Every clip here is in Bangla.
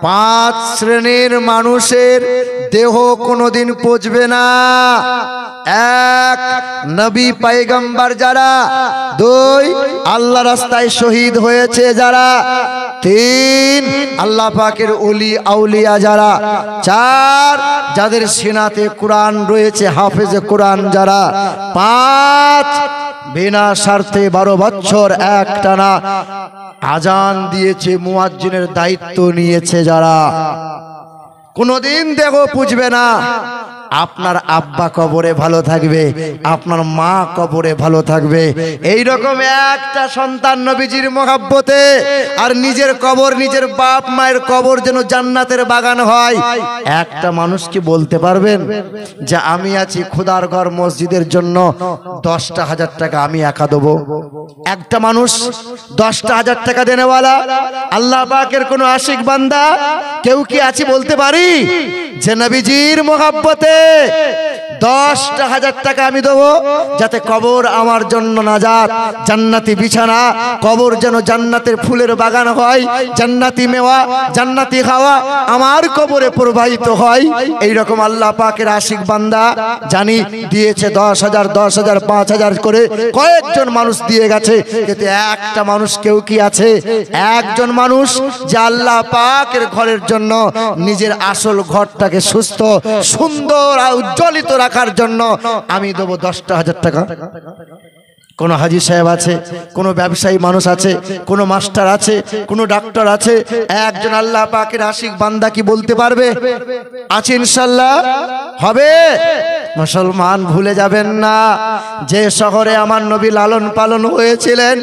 পাঁচ শ্রেণীর মানুষের দেহ কোনোদিন পচবে না। এক, নবী পয়গম্বর যারা। দুই, আল্লাহ রাস্তায় শহীদ হয়েছে যারা। তিন, আল্লাহ পাকের ওলি আউলিয়া যারা। চার, যাদের সিনাতে কোরআন রয়েছে, হাফেজে কোরআন যারা। পাঁচ, বিনা স্বার্থে 12 বছর একটানা আজান দিয়েছে, মুয়াজ্জিনের দায়িত্ব নিয়েছে যারা। কোনদিন দেহ পুজবে না। আপনার আব্বা কবরে ভালো থাকবে, আপনার মা কবরে ভালো থাকবে। এই রকম একটা সন্তান নবীজির মহব্বতে, আর নিজের কবর, নিজের বাপ মায়ের কবর যেন জান্নাতের বাগান হয়। একটা মানুষ কি বলতে পারবেন যে আমি আছি খোদার ঘর মসজিদের জন্য 10,000 টাকা আমি একা দেবো? একটা মানুষ 10,000 টাকা দেনেওয়ালা আল্লাহ পাকের কোন আশিক বান্দা কেউ কি আছে বলতে পারি যে নবীজির মহব্বতে 10,000 টাকা আমি দেবো যাতে কবর আমার জন্য নাজাত, জান্নাতি বিছানা, কবর যেন জান্নাতের ফুলের বাগান হয়, জান্নাতি মেওয়া, জান্নাতি খাওয়া আমার কবরে প্রবাহিত হয়? এইরকম আল্লাহ পাকের আশিক বান্দা জানি দিয়েছে 10,000, 10,000, 5,000 করে কয়েকজন মানুষ দিয়ে গেছে। কিন্তু একটা মানুষ কেউ কি আছে? একজন মানুষ যে আল্লাহ পাকের ঘরের জন্য নিজের আসল ঘরটাকে সুস্থ, সুন্দর আর উজ্জ্বলিত রাখার জন্য আমি দেবো 10,000 টাকা। কোন হাজি সাহেব আছে, কোন ব্যবসায়ী মানুষ আছে, কোন মাস্টার আছে, কোন ডাক্তার আছে, একজন আল্লাহ পাকের আশিক বান্দা কি বলতে পারবে? আছে ইনশাআল্লাহ? হবে? মুসলমান ভুলে যাবেন না যে শহরে আমার নবী লালন পালন হয়েছিলেন,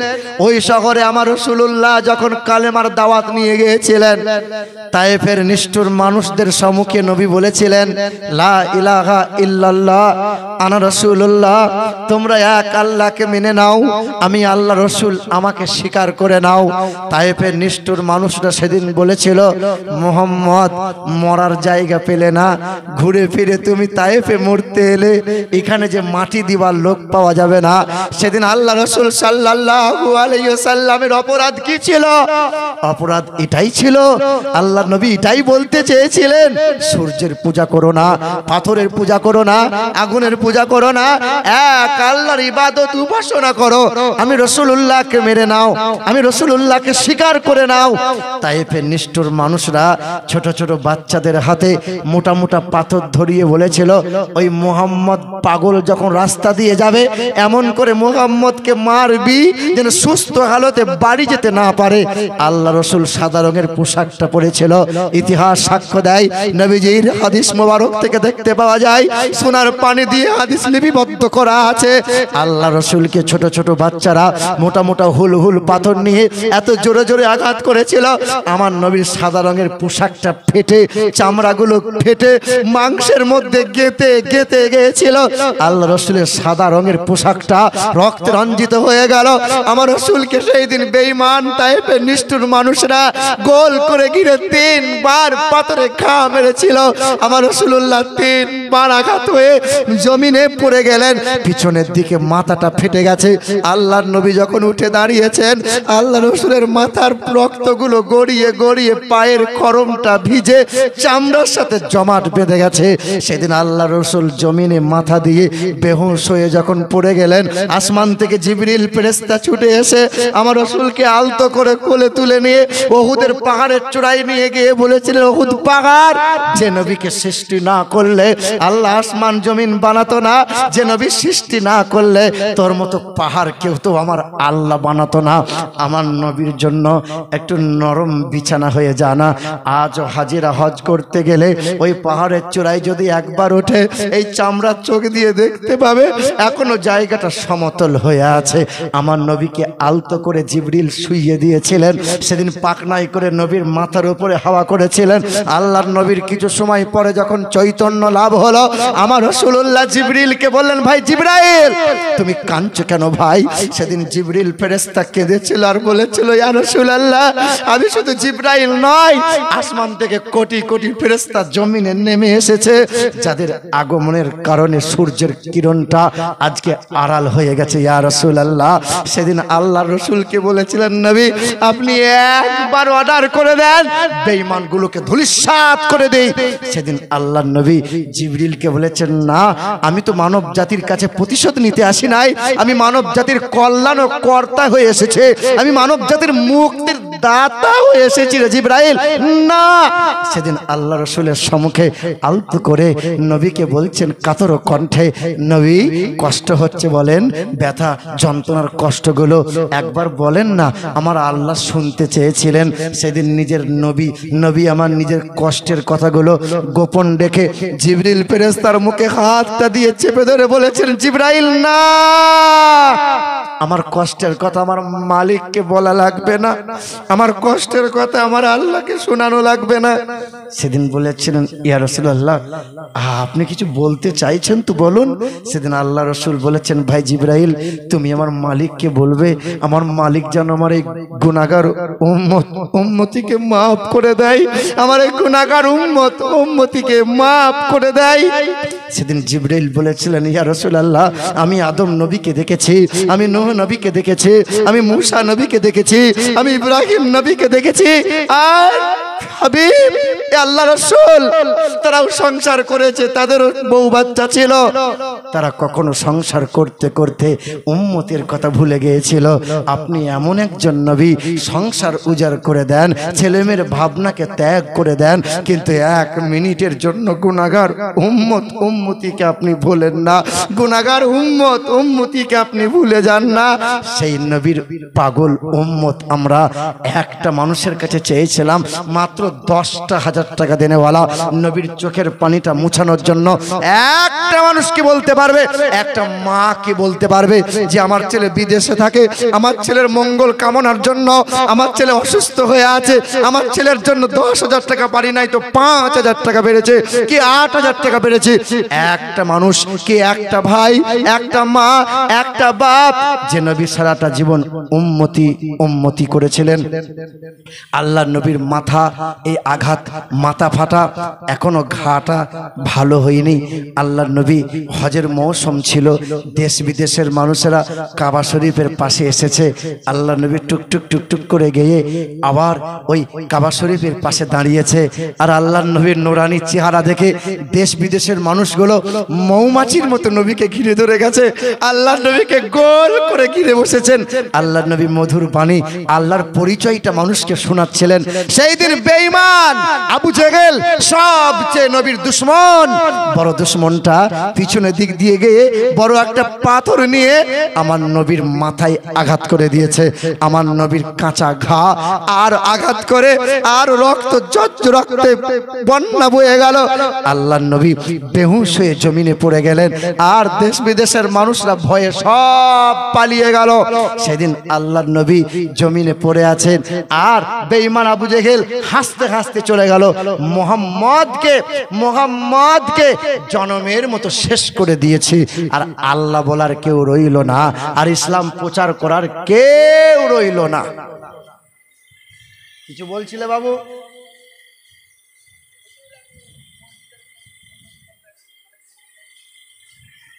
ওই শহরে আমার রাসূলুল্লাহ যখন কালেমার দাওয়াত নিয়ে গিয়েছিলেন, তায়েফের নিষ্ঠুর মানুষদের সম্মুখে নবী বলেছিলেন লা ইলাহা ইল্লাল্লাহ আনা রাসূলুল্লাহ, তোমরা এক আল্লাহকে মেনে নাও, আমি আল্লাহ রসুল, আমাকে স্বীকার করে নাও। তায়েফের নিষ্ঠুর মানুষরা সেদিন বলেছিল মুহাম্মদ মরার জায়গা পেলে না, ঘুরে ফিরে তুমি তায়েফে মরতে এলে, এখানে যে মাটি দিবার লোক পাওয়া যাবে না। সেদিন আল্লাহ রসুল সাল্লাল্লাহু আলাইহি ওয়াসাল্লামের অপরাধ কি ছিল? অপরাধ এটাই ছিল, আল্লাহ নবী এটাই বলতে চেয়েছিলেন, সূর্যের পূজা করো না, পাথরের পূজা করো না, আগুনের পূজা করো না, এক আল্লাহর ইবাদত উপাসনা করো, আমি রাসূলুল্লাহকে মেনে নাও, আমি রাসূলুল্লাহকে স্বীকার করে নাও। তায়েফের নিষ্ঠুর মানুষরা ছোট ছোট বাচ্চাদের হাতে মোটা মোটা পাথর ধরিয়ে বলেছিল ওই মুহাম্মদ পাগল যখন রাস্তা দিয়ে যাবে এমন করে মুহাম্মদকে মারবি যেন সুস্থ হালতে বাড়ি যেতে না পারে। আল্লাহ রসুল সাদা রঙের পোশাকটা পরেছিল। ইতিহাস সাক্ষ্য দেয়, নবীজির হাদিস মোবারক থেকে দেখতে পাওয়া যায়, সোনার পানি দিয়ে হাদিস লিপিবদ্ধ করা আছে, আল্লাহ রসুলকে ছোট ছোট বাচ্চারা মোটা মোটা হুল হুল পাথর নিয়ে এত জোরে জোরে আঘাত করেছিল, আমার নবীর সাদা রঙের পোশাকটা ফেটে, চামড়াগুলো ফেটে মাংসের মধ্যে গেঁথে গেঁথে গিয়েছিল। আল্লাহ রসুলের সাদা রঙের পোশাকটা রক্তে রঞ্জিত হয়ে গেল। আমার রসুলকে সেই দিন বেঈমান তায়েফের নিষ্ঠুর মানুষরা গোল করে ঘিরে 3 বার পাথরে ঘা মেরেছিল। আমার রাসূলুল্লাহ 3 বার আঘাত হয়ে জমিনে পড়ে গেলেন, পিছনের দিকে মাথাটা ফেটে গেছে। আল্লাহর নবী যখন উঠে দাঁড়িয়েছেন, আল্লাহ রসুলের মাথার রক্তগুলো গড়িয়ে গড়িয়ে পায়ের খরমটা ভিজে চামড়ার সাথে জমাট বেঁধে গেছে। সেদিন আল্লাহ রসুল জমিনে মাথা দিয়ে বেহুশ হয়ে যখন পড়ে গেলেন, আসমান থেকে জিবরিল ফেরেশতা ছুটে এসে আমার রসুলকে আলতো করে কোলে তুলে নিয়ে উহুদের পাহাড়ের চূড়ায় নিয়ে গিয়ে বলেছিলেন, উহুদ পাহাড়, যে নবীকে সৃষ্টি না করলে আল্লাহ আসমান জমিন বানাতো না, যে নবী সৃষ্টি না করলে তোর মতো পাহাড় কেউ তো আমার আল্লাহ বানাতো না। আমার নবীর জন্য একটু নরম বিছানা হয়ে জানা। আজও হাজিরা হজ করতে গেলে ওই পাহাড়ের চূড়ায় যদি একবার ওঠে, এই চামড়ার চোখ দিয়ে দেখতে পাবে এখনো জায়গাটা সমতল হয়ে আছে। আমার নবীকে আলতো করে জিবরিল শুইয়ে দিয়েছিলেন, সেদিন পাকনাই করে নবীর মাথার উপরে হাওয়া করেছিলেন। আল্লাহর নবীর কিছু সময় পরে যখন চৈতন্য লাভ হলো, আমার রাসূলুল্লাহ জিবরিলকে বললেন, ভাই জিবরাইল তুমি কাঁদছো কেন ভাই? সেদিন জিবরিল ফেরেশতা কেঁদেছিল আর বলেছিল, ইয়া রাসূলুল্লাহ, আমি শুধু জিবরাইল নয়, আসমান থেকে কোটি কোটি ফেরেশতা জমিনে নেমে এসেছে, যাদের আগমনের আগমনের কারণে সূর্যের কিরণটা আজকে আড়াল হয়ে গেছে ইয়া রাসূলুল্লাহ। সেদিন আল্লাহর রাসূলকে বলেছিলেন নবী আপনি একবার অর্ডার করে দেন বেঈমানগুলোকে ধূলিসাৎ করে দেই। সেদিন আল্লাহর নবী জিবরিলকে বলেছেন না, আমি তো মানব জাতির কাছে প্রতিশোধ নিতে আসি নাই, আমি মানব জাতির কল্যাণ ও কর্তা হয়ে এসেছে, আমি মানব জাতির মুক্তির দাতা হয়ে এসেছি রে জিবরাইল না। সেদিন আল্লাহ রাসূলের সম্মুখে আলতো করে নবীকে বলছেন কাতর কণ্ঠে, নবী কষ্ট হচ্ছে বলেন, ব্যথা যন্ত্রণার কষ্টগুলো একবার বলেন না। আমার আল্লাহ শুনতে চেয়েছিলেন সেদিন নিজের নবী আমার নিজের কষ্টের কথাগুলো গোপন রেখে জিবরিল ফেরেশতার মুখে হাতটা দিয়ে চেপে ধরে বলেছেন জিবরাইল না, আমার কষ্টের কথা আমার মালিককে বলা লাগবে না, আমার কষ্টের কথা আমার আল্লাহকে শোনানো লাগবে না। সেদিন বলেছিলেন ইয়া রাসূলুল্লাহ আপনি কিছু বলতে চাইছেন তো বলুন। সেদিন আল্লাহ রাসূল বলেছেন ভাই জিবরাইল তুমি আমার মালিককে বলবে আমার মালিক যেন আমার এই গুনাহগার উম্মতিকে মাফ করে দেয়, আমার এই গুনাহগার উম্মতিকে মাফ করে দেয়। সেদিন জিবরাইল বলেছিলেন ইয়া রাসূলুল্লাহ আমি আদম নবীকে দেখেছি, আমি নূহ নবীকে দেখেছি, আমি মূসা নবীকে দেখেছি, আমি ইব্রাহিম নবীকে দেখেছি, আর হাবিব আল্লাহ রাসূল তারাও সংসার করেছে, তাদের বউ বাচ্চা ছিল, তারা কখনো সংসার করতে করতে উম্মতের কথা ভুলে গিয়েছিল। আপনি এমন একজন নবী সংসার উজাড় করে দেন, ছেলেমেয়ের ভাবনাকে ত্যাগ করে দেন, কিন্তু এক মিনিটের জন্য গুনাহগার উম্মতিকে আপনি ভুলেন না, গুনাহগার উম্মতিকে আপনি ভুলে যান না। সেই নবীর পাগল উম্মত আমরা একটা মানুষের কাছে চেয়েছিলাম মাত্র 10,000 টাকা দেনেওয়ালা নবীর চোখের পানিটা মুছানোর জন্য। একটা মানুষ কি বলতে পারবে, একটা মা কি বলতে পারবে যে আমার ছেলে বিদেশে থাকে, আমার ছেলের মঙ্গল কামনার জন্য, আমার ছেলে অসুস্থ হয়ে আছে, আমার ছেলের জন্য 10,000 টাকা পারি নাই তো 5,000 টাকা বেড়েছে কি 8,000 টাকা বেড়েছে। একটা মানুষ কি, একটা ভাই, একটা মা, একটা বাপ যে নবী সারাটা জীবন উম্মতি করেছিলেন। আল্লাহ নবীর মাথা এই আঘাত, মাথা ফাটা, এখনো ঘাটা ভালো হয়নি। আল্লাহ নবী হজের মৌসুম ছিল, দেশ বিদেশের মানুষেরা কাবা শরীফের পাশে এসেছে। আল্লাহ নবী টুকটুক টুকটুক করে গিয়ে আবার ওই কাবা শরীফের পাশে দাঁড়িয়েছে। আর আল্লাহ নবীর নোরানি চেহারা দেখে দেশ বিদেশের মানুষগুলো মৌমাছির মতো নবীকে ঘিরে ধরে গেছে, আল্লাহ নবীকে গোল করে ঘিরে বসেছেন। আল্লাহ নবী মধুর বাণী, আল্লাহর পরিচয়টা মানুষকে শোনাচ্ছিলেন। সেই দিন বেঈমান আবু জেহেল সবচেয়ে নবীর দুশমন, বড় দুশমনটা পিছনের দিক দিয়ে গিয়ে বড় একটা পাথর নিয়ে আমার নবীর মাথায় আঘাত করে দিয়েছে। আমার নবীর কাঁচা ঘা আর আঘাত করে আর রক্তে বন্যা বয়ে গেল। আল্লাহ নবী বেহুশ হয়ে জমিনে পড়ে গেলেন, আর দেশ বিদেশের মানুষরা ভয়ে সব পালিয়ে গেল। সেদিন আল্লাহ নবী জমিনে পড়ে আছেন, আর বেঈমান আবু জেহেল হাসতে হাসতে চলে গেল। মোহাম্মদকে জনমের মতো শেষ করে দিয়েছি, আর আল্লাহ বলার কেউ রইল না, আর ইসলাম প্রচার করার কেউ রইল না। কিছু বলছিলে বাবু?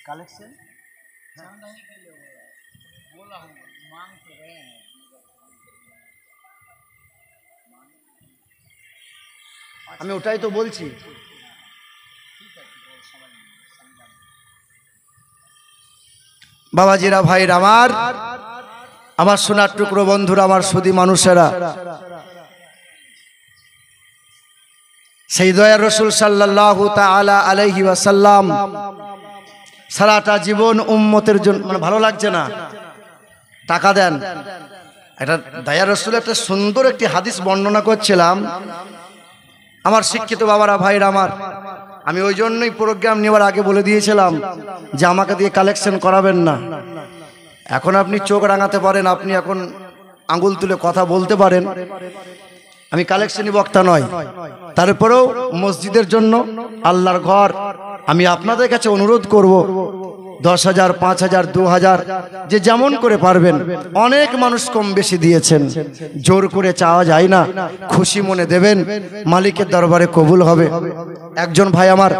কালেকশন আমি ওটাই তো বলছি। বাবাজিরা, ভাইরা আমার সোনার টুকরো বন্ধুরা, আমার সুধী মানুষেরা, সেই দয়ার রাসূল সাল্লাল্লাহু তাআলা আলাইহি ওয়াসাল্লাম সারাটা জীবন উম্মতের জন্য, মানে ভালো লাগছে না, টাকা দেন। এটা দয়ার রাসূল একটা সুন্দর একটি হাদিস বর্ণনা করছিলাম। আমার শিক্ষিত বাবারা, ভাইরা আমার, আমি ওই জন্যই প্রোগ্রাম নেওয়ার আগে বলে দিয়েছিলাম যে আমাকে দিয়ে কালেকশন করাবেন না। এখন আপনি চোখ রাঙাতে পারেন, আপনি এখন আঙ্গুল তুলে কথা বলতে পারেন, আমি কালেকশনই বক্তা নয়। তারপরেও মসজিদের জন্য, আল্লাহর ঘর, আমি আপনাদের কাছে অনুরোধ করব 10,000, 5,000, 2,000, যে যেমন করে পারবেন। অনেক মানুষ কম বেশি দিয়েছেন, জোর করে চাওয়া যায় না, খুশি মনে দেবেন, মালিকের দরবারে কবুল হবে। একজন ভাই আমার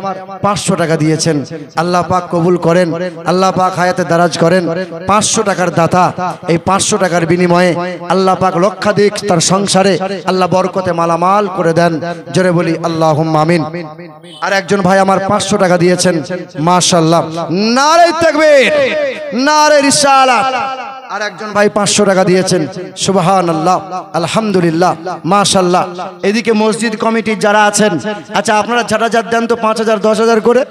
500 টাকা দিয়েছেন, আল্লাহ পাক কবুল করেন, আল্লাহ পাক হায়াতে দারাজ করেন। 500 টাকার দাতা, এই 500 টাকার বিনিময়ে আল্লাহ পাক লক্ষাধিক তার সংসারে আল্লাহ বরকতে মালামাল করে দেন। জোরে বলি আল্লাহুম্মা আমিন। আর একজন ভাই আমার 500 টাকা দিয়েছেন, মাশাআল্লাহ, নারে তাকবীর, নারে রিসালাত। আর একজন ভাই 500 টাকা দিয়েছেন, সুবহানাল্লাহ, আলহামদুলিল্লাহ, মাশাআল্লাহ। এদিকে মসজিদ কমিটির যারা আছেন, আচ্ছা আপনারা যারা দেন তো 5,000, 10,000 করে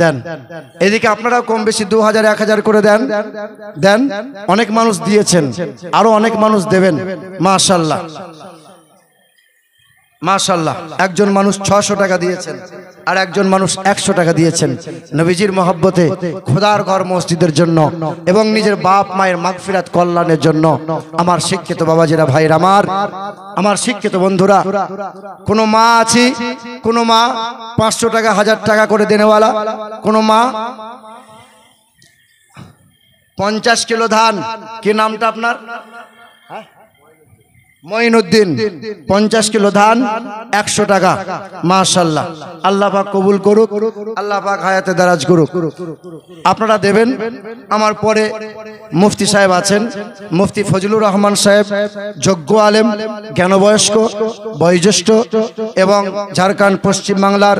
দেন। এদিকে আপনারাও কম বেশি 2,000, 1,000 করে দেন। অনেক মানুষ দিয়েছেন, আরো অনেক মানুষ দেবেন, মাশাআল্লাহ, মাশাআল্লাহ। একজন মানুষ 600 টাকা দিয়েছেন, আর একজন মানুষ 100 টাকা দিয়েছেন। নবীজির মহব্বতে খোদার ঘর মসজিদের জন্য এবং নিজের বাপ মায়ের মাগফিরাত কল্যাণের জন্য। আমার শিক্ষিত বাবাজিরা, ভাইরা আমার শিক্ষিত বন্ধুরা, কোন মা আছে, কোন মা 500 টাকা, 1000 টাকা করে দেনেওয়ালা, কোন মা 50 কিলো ধান, কি নামটা আপনার? মঈনুদ্দিন। 50 কিলো ধান, 100 টাকা, মাশাআল্লাহ। আল্লাহ পাক কবুল করুক, আল্লাহ পাক হায়াতে দারাজ করুক। আপনারা দেবেন। আমার পরে মুফতি সাহেব আছেন, মুফতি ফজলুর রহমান সাহেব, যোগ্য আলেম, জ্ঞানবয়স্ক, বয়োজ্যেষ্ঠ এবং ঝাড়খণ্ড পশ্চিম বাংলার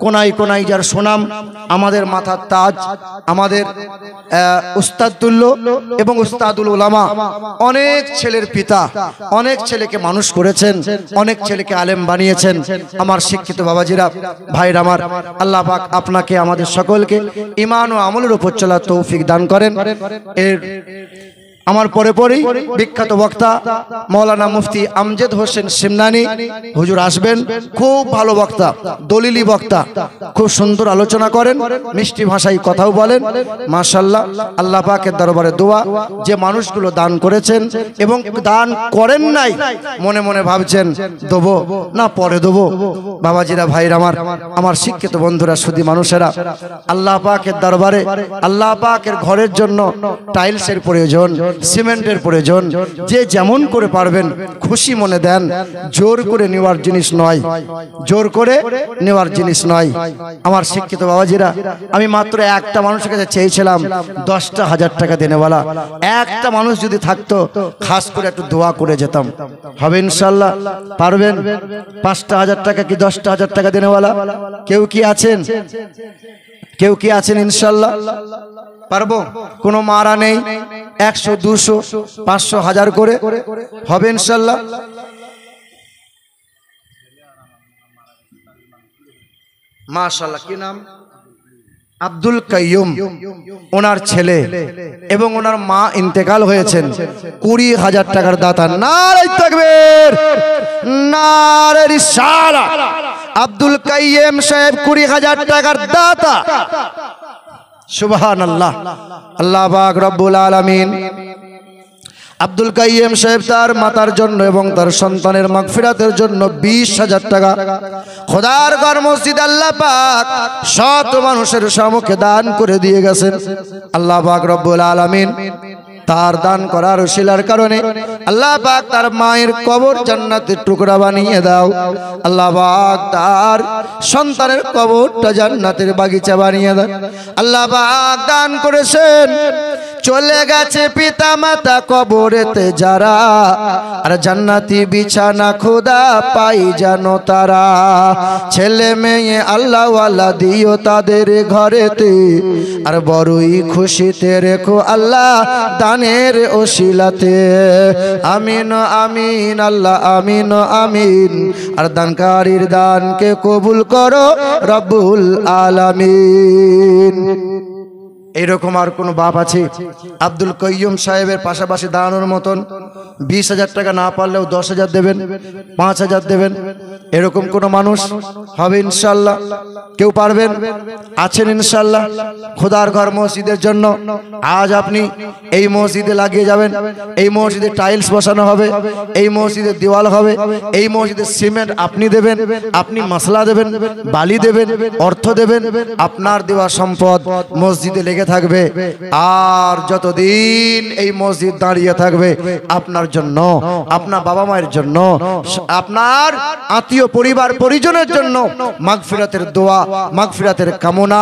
কোনায় কোনায় যার সুনাম, আমাদের মাথার তাজ, আমাদের উস্তাদ তুল্য এবং উস্তাদুল উলামা। অনেক ছেলের পিতা, অনেক ছেলেকে মানুষ করেছেন, অনেক ছেলেকে আলেম বানিয়েছেন। আমার শিক্ষিত বাবাজিরা, ভাইরা আমার, আল্লাহ পাক আপনাকে আমাদের সকলকে ঈমান ও আমলের উপর চলার তৌফিক দান করেন। এর আমার পরে পরেই বিখ্যাত বক্তা মৌলানা মুফতি আমজেদ হোসেন সিমনানি হুজুর আসবেন। খুব ভালো বক্তা, দলিলি বক্তা, খুব সুন্দর আলোচনা করেন, মিষ্টি ভাষায় কথাও বলেন, মাশাআল্লাহ। আল্লাহ পাকের দরবারে দোয়া, যে মানুষগুলো দান করেছেন এবং দান করেন নাই, মনে মনে ভাবছেন দেবো না পরে দেবো, বাবাজিরা, ভাইরা আমার শিক্ষিত বন্ধুরা, সুধী মানুষেরা, আল্লাহ পাকের দরবারে আল্লাহ পাকের ঘরের জন্য টাইলসের প্রয়োজন, সিমেন্টের প্রয়োজন, যে যেমন করে পারবেন খুশি মনে দেন। জোর করে নেওয়ার জিনিস নয়, জোর করে নেওয়ার জিনিস নয়। আমার শিক্ষিত বাবাজিরা, আমি মাত্র একটা মানুষের কাছে চেয়েছিলাম 10টা 1000 টাকা দেনেওয়ালা। একটা মানুষ যদি থাকতো, খাস করে একটু দোয়া করে যেতাম। হবে ইনশাআল্লাহ? পারবেন? 5টা 1000 টাকা কি 10টা 1000 টাকা দেনেওয়ালা কেউ কি আছেন? কেউ কি আছেন? ইনশাআল্লাহ পারবো। কোনো মারা নেই। 100, 200, 500, 1000 করে হবে ইনশাআল্লাহ। মাশাআল্লাহ। কি নাম? আব্দুল কাইয়ুম। ওনার ছেলে এবং ওনার মা ইন্তেকাল হয়েছেন। 20,000 টাকার দাতা। নারে তাকবীর, নারে রিসালাত। আব্দুল কাইয়ুম সাহেব 20,000 টাকার দাতা। সুবহানাল্লাহ। আল্লাহ পাক রব্বুল আলামিন আব্দুল কাইয়ুম সাহেব তার মাতার জন্য এবং তার সন্তানের মাগফিরাতের জন্য 20,000 টাকা খোদার ঘর মসজিদ আল্লাহ পাক শত মানুষের সম্মুখে দান করে দিয়ে গেছেন। আল্লাহ পাক রব্বুল আলামিন তার দান করার শিলার কারণে আল্লাহ পাক তার মায়ের কবর জান্নাতের টুকরা বানিয়ে দাও। আল্লাহ পাক তার সন্তানের কবরটা জান্নাতের বাগিচা বানিয়ে দাও। আল্লাহ পাক দান করেছেন, চলে গেছে পিতা মাতা কবরেতে যারা, আর জান্নাতি বিছানা খোদা পাই জানো তারা। ছেলে মেয়ে আল্লাহওয়ালা দিও তাদের ঘরেতে, আর বড়ই খুশিতে রেখো আল্লাহ দানের ওসিলাতে। আমিন আমিন আল্লাহ আমিন আমিন। আর দানকারীর দানকে কবুল করো রব্বুল আলামিন। এরকম আর কোন বাপ আছে আব্দুল কাইয়ুম সাহেবের পাশাপাশি দাঁড়ানোর মতন? 20,000 টাকা না পারলেও 10,000 দেবেন, 5,000 দেবেন, এরকম কোন মানুষ হবে ইনশাআল্লাহ? কেউ পারবেন? আছেন ইনশাআল্লাহ? খোদার ঘর মসজিদের জন্য আজ আপনি এই মসজিদে লাগিয়ে যাবেন, এই মসজিদে টাইলস বসানো হবে, এই মসজিদে দেওয়াল হবে, এই মসজিদে সিমেন্ট আপনি দেবেন, আপনি মশলা দেবেন, বালি দেবেন, অর্থ দেবেন, আপনার দেওয়া সম্পদ মসজিদে লেগে থাকবে। আর যতদিন এই মসজিদ দাঁড়িয়ে থাকবে আপনার জন্য, আপনার বাবা মায়ের জন্য, আপনার আত্মীয় পরিবার পরিজনের জন্য মাগফিরাতের দোয়া, মাগফিরাতের কামনা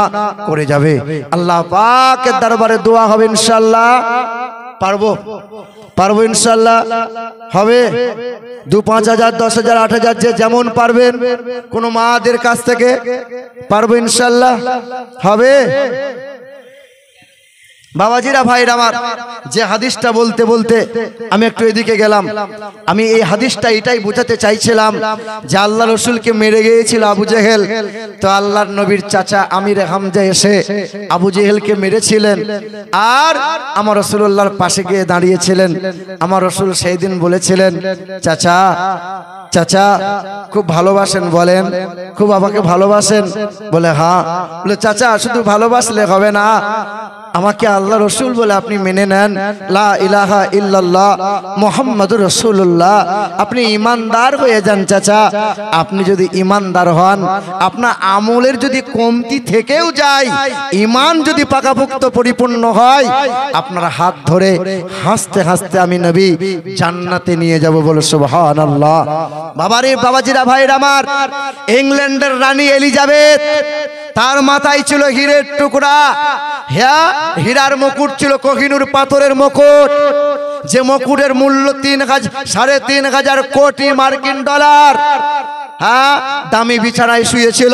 করে যাবে। আল্লাহ পাকের দরবারে দোয়া হবে ইনশাআল্লাহ। পারবো ইনশাআল্লাহ? হবে 2, 5 হাজার, 10 হাজার, 8 হাজার, যে যেমন পারবেন কোন মাদের কাছ থেকে পারবো ইনশাআল্লাহ? হবে? বাবাজিরা, ভাইরা আমার, যে হাদিসটা বলতে বলতে আমি একটু এদিকে গেলাম। আমি এই হাদিসটা এটাই বোঝাতে চাইছিলাম যে আল্লাহ রসুলকে মেরে গিয়েছিল আবু জেহেল, তো আল্লাহর নবীর চাচা আমির হামজা এসে আবু জেহেলকে মেরেছিলেন আর আমার রসুল্লাহর পাশে গিয়ে দাঁড়িয়েছিলেন। আমার রসুল সেই দিন বলেছিলেন, চাচা চাচা খুব ভালোবাসেন? বলেন, খুব আমাকে ভালোবাসেন? বলে হ্যাঁ। বলে চাচা শুধু ভালোবাসলে হবে না, আমাকে আল্লাহ রসুল বলে আপনি মেনে নেন, লা ইলাহা ইল্লাল্লাহ মুহাম্মাদুর রাসূলুল্লাহ, আপনি ঈমানদার হয়ে যান। চাচা আপনি যদি ঈমানদার হন, আপনার আমলের যদি কমতি থেকেও যায়, ঈমান যদি পাকাপোক্ত পরিপূর্ণ হয়, আপনার হাত ধরে হাসতে হাসতে আমি নবী জান্নাতে নিয়ে যাব। বলে সুবহানাল্লাহ। বাবারে, বাবাজিরা, ভাইরা আমার, ইংল্যান্ডের রানী এলিজাবেথ, তার মাথায় ছিল হীরের টুকরা, হ্যাঁ হীরার মুকুট ছিল, কোহিনূর পাথরের মুকুট, যে মুকুটের মূল্য 3,500 কোটি মার্কিন ডলার। হ্যাঁ, দামি বিছানায় শুয়েছিল,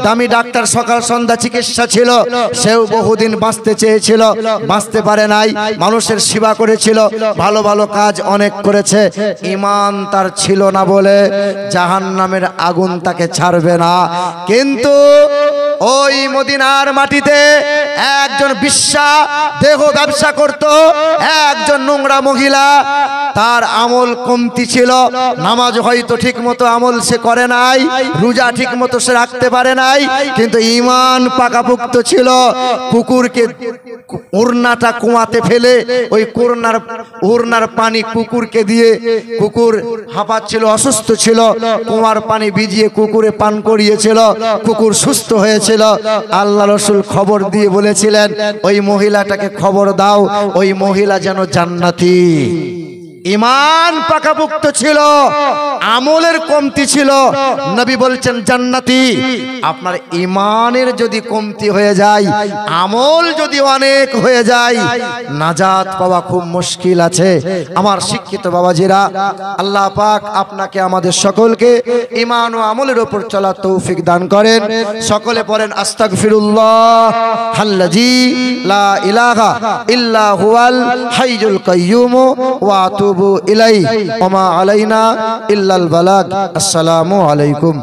দামি ডাক্তার সকাল সন্ধ্যা চিকিৎসা ছিল, সেও বহুদিন বাঁচতে চেয়েছিল, বাঁচতে পারে নাই, মানুষের সেবা করেছিল, ভালো ভালো কাজ অনেক করেছে, ঈমান তার ছিল না বলে জাহান্নামের আগুন তাকে ছাড়বে না। কিন্তু ওই মদিনার মাটিতে একজন বিশ্বা দেহ ব্যবসা করত, একজন নোংরা মহিলা, তার আমল কমতি ছিল, নামাজ হয়তো ঠিক মতো আমল সে করে নাই, রোজা ঠিক মতো সে রাখতে পারে নাই, কিন্তু ঈমান পাকাপোক্ত ছিল। কুকুরকে ওড়নাটা কুয়াতে ফেলে ওই ওড়নার পানি কুকুরকে দিয়ে, কুকুর হাঁপাচ্ছিল, অসুস্থ ছিল, কুয়ার পানি ভিজিয়ে কুকুরে পান করিয়েছিল, কুকুর সুস্থ হয়েছিল। আল্লাহ রসুল খবর দিয়ে বলেছিলেন, ওই মহিলাটাকে খবর দাও, ওই মহিলা যেন জান্নাতি। ঈমান পাকাপোক্ত ছিল, আমলের কমতি ছিল, নবী বলছেন জান্নাতি। আপনার ঈমানের যদি কমতি হয়ে যায়, আমল যদি অনেক হয়ে যায়, নাজাত পাওয়া খুব মুশকিল আছে। আমার শিক্ষিত বাবাজিরা, আল্লাহ পাক আপনাকে আমাদের সকলকে ঈমান ও আমলের উপর চলার তৌফিক দান করেন। সকলে পড়েন আস্তাগফিরুল্লাহ আল্লাযী লা ইলাহা ইল্লা হুয়াল হাইয়ুল কাইয়্যুম ওয়া আতুবু ইলাইহি ওয়া মা আলাইনা ইল্লাল বালাগ। আসসালামু আলাইকুম।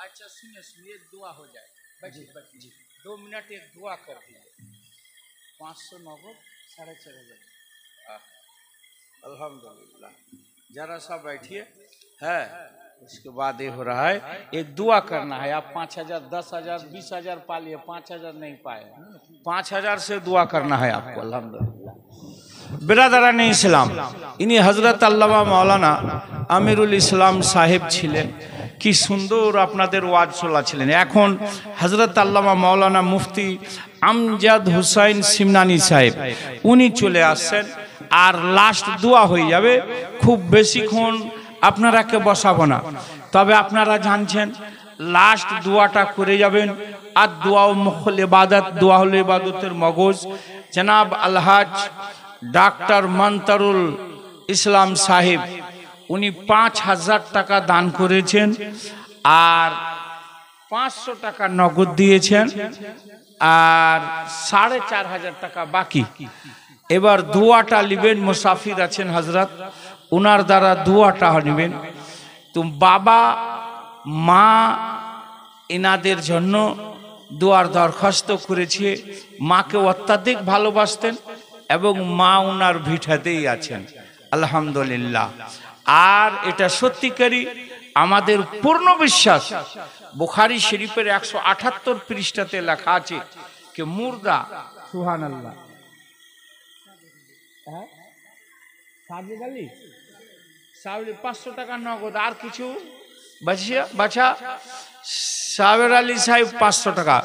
अच्छा सुनिए सुनिए, दुआ हो जाए। बची 2 मिनट एक दुआ कर दीजिए। 500 नगद 4,500। अल्हम्दुलिल्लाह। जरा सा बैठिए। है उसके बाद ये हो रहा है, एक दुआ करना है। आप 5,000, 10,000, 20,000 पा लिए, 5,000 नहीं पाए, 5,000 से दुआ करना है आपको। अल्हम्दुलिल्लाह। बिरादराने इस्लाम, इन्हीं हजरत আল্লামা মাওলানা আমিরুল ইসলাম সাহেব ছিলেন। কি সুন্দর আপনাদের ওয়াজ শোনাচ্ছিলেন। এখন হজরত আল্লামা মাওলানা মুফতি আমজাদ হুসাইন সিমনানি সাহেব উনি চলে আসছেন, আর লাস্ট দোয়া হয়ে যাবে। খুব বেশিক্ষণ আপনারাকে বসাবো না, তবে আপনারা জানছেন লাস্ট দোয়াটা করে যাবেন। আর দোয়া মুখল ইবাদত, দোয়া হল ইবাদতের মগজ। জনাব আলহাজ ডাক্তার মন্তারুল ইসলাম সাহেব উনি 5,000 টাকা দান করেছেন, আর 500 টাকা নগদ দিয়েছেন, আর 4,500 টাকা বাকি। এবার দোয়াটা নেবেন, মুসাফির আছেন হজরত, ওনার দ্বারা দোয়াটা নেবেন। তো বাবা মা এনাদের জন্য দোয়ার দরখাস্ত করেছে। মাকে অত্যাধিক ভালোবাসতেন এবং মা ওনার ভিটাতেই আছেন। আলহামদুলিল্লাহ। আর এটা সত্যিকারই আমাদের পূর্ণ বিশ্বাস, বুখারী শরীফের 178 পৃষ্ঠাতে লেখা আছে যে মুর্দা, সুবহানাল্লাহ, সাজেদ আলী সাহেব 500 টাকা নগদ, আর কিছু বাছা সাবের আলী সাহেব 500 টাকা।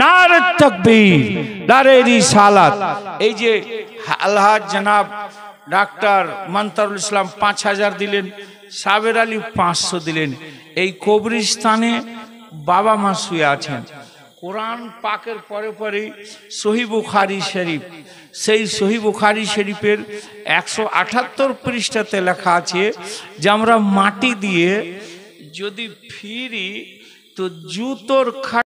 নারে তাকবীর, নারে রিসালাত। এই যে আলহাজ জনাব ডাক্তার মন্তারুল ইসলাম 5000 দিলেন, সাবের আলী 500 দিলেন। এই কবরস্থানে বাবা মা শুয়ে আছেন। কোরআন পাকের পরে পরে সহিহ বুখারী শরীফ, সেই সহিহ বুখারী শরীফের 178 পৃষ্ঠাতে লেখা আছে যে আমরা মাটি দিয়ে যদি ফিরি তো জুতোর